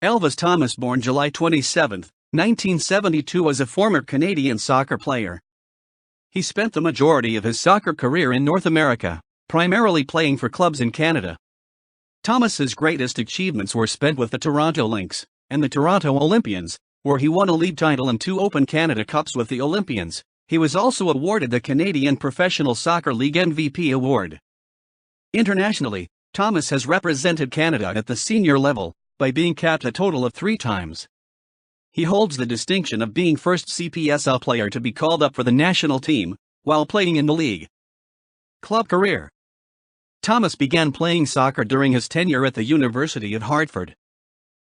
Elvis Thomas, born July 27, 1972, was a former Canadian soccer player. He spent the majority of his soccer career in North America, primarily playing for clubs in Canada. Thomas's greatest achievements were spent with the Toronto Lynx and the Toronto Olympians, where he won a league title and 2 Open Canada Cups with the Olympians. He was also awarded the Canadian Professional Soccer League MVP award. Internationally, Thomas has represented Canada at the senior level by being capped a total of 3 times. He holds the distinction of being first CPSL player to be called up for the national team while playing in the league. Club career. Thomas began playing soccer during his tenure at the University of Hartford.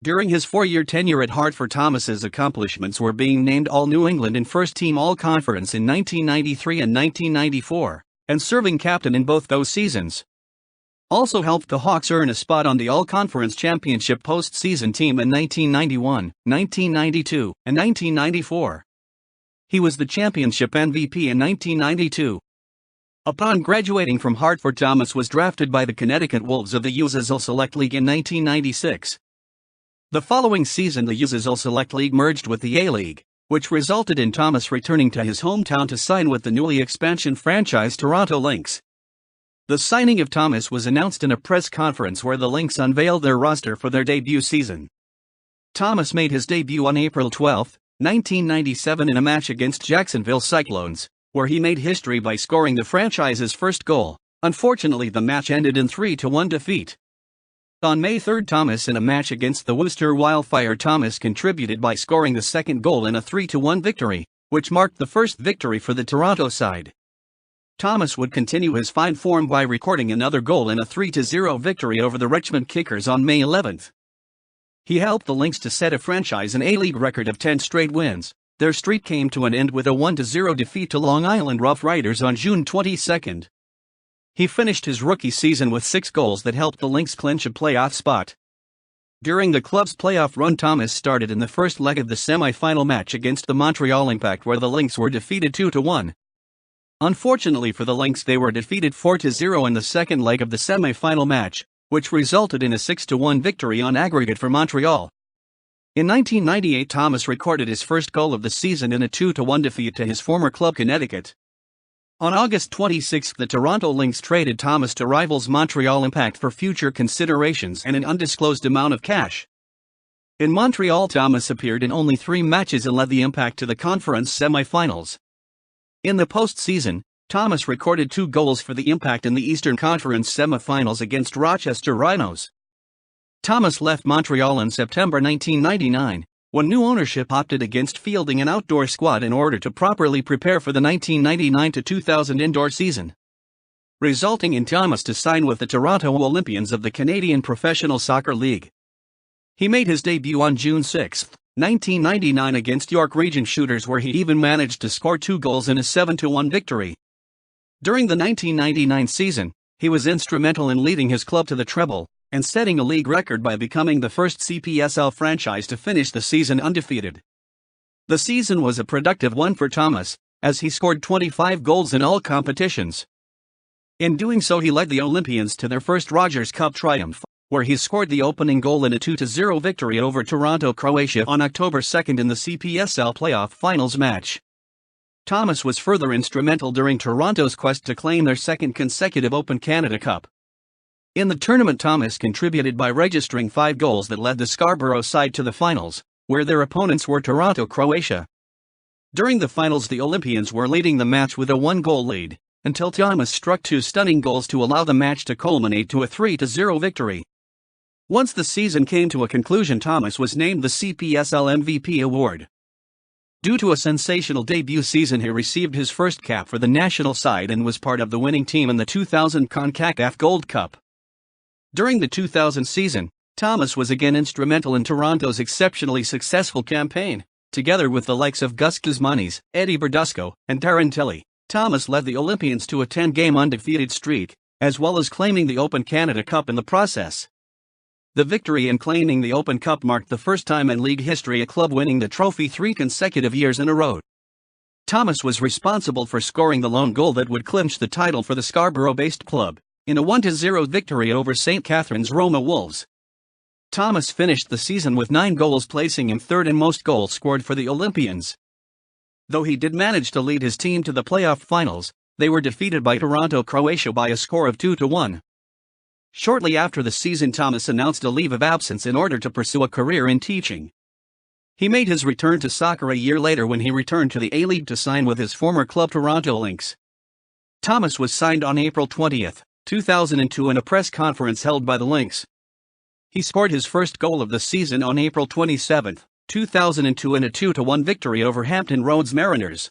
During his 4-year tenure at Hartford, Thomas's accomplishments were being named All-New England and First-Team All-Conference in 1993 and 1994, and serving captain in both those seasons. Also helped the Hawks earn a spot on the All-Conference Championship postseason team in 1991, 1992, and 1994. He was the championship MVP in 1992. Upon graduating from Hartford, Thomas was drafted by the Connecticut Wolves of the USSL Select League in 1996. The following season, the USSL Select League merged with the A-League, which resulted in Thomas returning to his hometown to sign with the newly expansion franchise Toronto Lynx. The signing of Thomas was announced in a press conference where the Lynx unveiled their roster for their debut season. Thomas made his debut on April 12, 1997 in a match against Jacksonville Cyclones, where he made history by scoring the franchise's first goal. Unfortunately, the match ended in 3-1 defeat. On May 3, Thomas, in a match against the Worcester Wildfire, Thomas contributed by scoring the second goal in a 3-1 victory, which marked the first victory for the Toronto side. Thomas would continue his fine form by recording another goal in a 3-0 victory over the Richmond Kickers on May 11. He helped the Lynx to set a franchise and A-League record of 10 straight wins. Their streak came to an end with a 1-0 defeat to Long Island Rough Riders on June 22. He finished his rookie season with 6 goals that helped the Lynx clinch a playoff spot. During the club's playoff run, Thomas started in the first leg of the semi-final match against the Montreal Impact, where the Lynx were defeated 2-1. Unfortunately for the Lynx, they were defeated 4-0 in the second leg of the semi-final match, which resulted in a 6-1 victory on aggregate for Montreal. In 1998, Thomas recorded his first goal of the season in a 2-1 defeat to his former club Connecticut. On August 26, the Toronto Lynx traded Thomas to rivals Montreal Impact for future considerations and an undisclosed amount of cash. In Montreal, Thomas appeared in only 3 matches and led the Impact to the conference semifinals. In the postseason, Thomas recorded 2 goals for the Impact in the Eastern Conference semifinals against Rochester Rhinos. Thomas left Montreal in September 1999, when new ownership opted against fielding an outdoor squad in order to properly prepare for the 1999-2000 indoor season, resulting in Thomas to sign with the Toronto Olympians of the Canadian Professional Soccer League. He made his debut on June 6, 1999 against York Region Shooters, where he even managed to score 2 goals in a 7-1 victory. During the 1999 season, he was instrumental in leading his club to the treble and setting a league record by becoming the first CPSL franchise to finish the season undefeated. The season was a productive one for Thomas, as he scored 25 goals in all competitions. In doing so, he led the Olympians to their first Rogers Cup triumph, where he scored the opening goal in a 2-0 victory over Toronto, Croatia on October 2 in the CPSL playoff finals match. Thomas was further instrumental during Toronto's quest to claim their second consecutive Open Canada Cup. In the tournament, Thomas contributed by registering 5 goals that led the Scarborough side to the finals, where their opponents were Toronto, Croatia. During the finals, the Olympians were leading the match with a 1-goal lead, until Thomas struck 2 stunning goals to allow the match to culminate to a 3-0 victory. Once the season came to a conclusion, Thomas was named the CPSL MVP award. Due to a sensational debut season, he received his first cap for the national side and was part of the winning team in the 2000 CONCACAF Gold Cup. During the 2000 season, Thomas was again instrumental in Toronto's exceptionally successful campaign. Together with the likes of Gus Guzmanis, Eddie Berdusco, and Darren Tilley, Thomas led the Olympians to a 10-game undefeated streak, as well as claiming the Open Canada Cup in the process. The victory in claiming the Open Cup marked the first time in league history a club winning the trophy 3 consecutive years in a row. Thomas was responsible for scoring the lone goal that would clinch the title for the Scarborough-based club, in a 1-0 victory over St. Catharines Roma Wolves. Thomas finished the season with 9 goals, placing him third in most goals scored for the Olympians. Though he did manage to lead his team to the playoff finals, they were defeated by Toronto, Croatia by a score of 2-1. Shortly after the season, Thomas announced a leave of absence in order to pursue a career in teaching. He made his return to soccer a year later when he returned to the A-League to sign with his former club Toronto Lynx. Thomas was signed on April 20, 2002 in a press conference held by the Lynx. He scored his first goal of the season on April 27, 2002 in a 2-1 victory over Hampton Roads Mariners.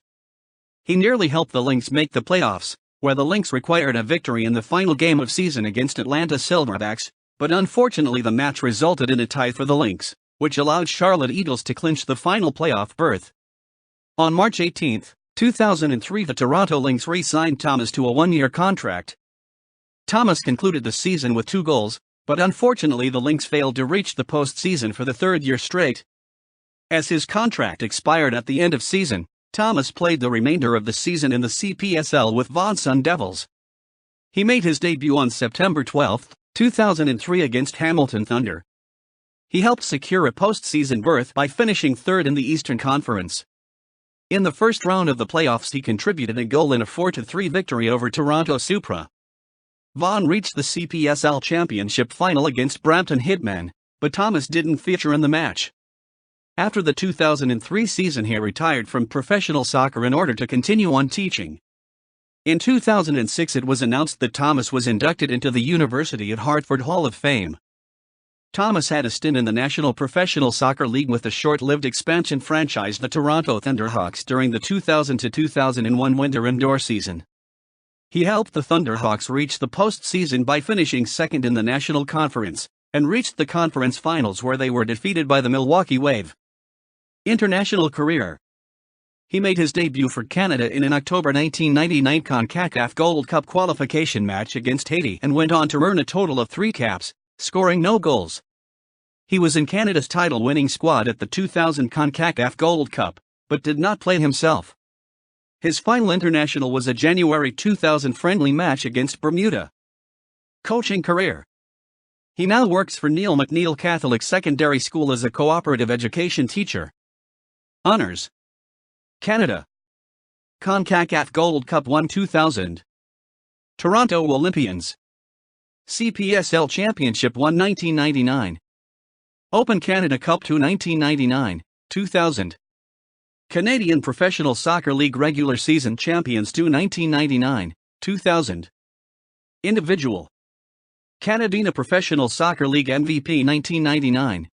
He nearly helped the Lynx make the playoffs, where the Lynx required a victory in the final game of season against Atlanta Silverbacks, but unfortunately the match resulted in a tie for the Lynx, which allowed Charlotte Eagles to clinch the final playoff berth. On March 18, 2003, the Toronto Lynx re-signed Thomas to a 1-year contract. Thomas concluded the season with 2 goals, but unfortunately the Lynx failed to reach the postseason for the 3rd year straight. As his contract expired at the end of season, Thomas played the remainder of the season in the CPSL with Vaughan Sun Devils. He made his debut on September 12, 2003 against Hamilton Thunder. He helped secure a postseason berth by finishing 3rd in the Eastern Conference. In the first round of the playoffs, he contributed a goal in a 4-3 victory over Toronto Supra. Vaughan reached the CPSL Championship final against Brampton Hitmen, but Thomas didn't feature in the match. After the 2003 season, he retired from professional soccer in order to continue on teaching. In 2006, it was announced that Thomas was inducted into the University of Hartford Hall of Fame. Thomas had a stint in the National Professional Soccer League with the short-lived expansion franchise the Toronto Thunderhawks during the 2000-2001 winter indoor season. He helped the Thunderhawks reach the postseason by finishing 2nd in the National Conference, and reached the conference finals where they were defeated by the Milwaukee Wave. International career. He made his debut for Canada in an October 1999 CONCACAF Gold Cup qualification match against Haiti and went on to earn a total of 3 caps, scoring no goals. He was in Canada's title-winning squad at the 2000 CONCACAF Gold Cup, but did not play himself. His final international was a January 2000 friendly match against Bermuda. Coaching career. He now works for Neil McNeil Catholic Secondary School as a cooperative education teacher. Honors. Canada. CONCACAF Gold Cup won 2000. Toronto Olympians. CPSL Championship won 1999. Open Canada Cup 2 1999, 2000. Canadian Professional Soccer League Regular Season Champions 2 1999, 2000. Individual. Canadian Professional Soccer League MVP 1999.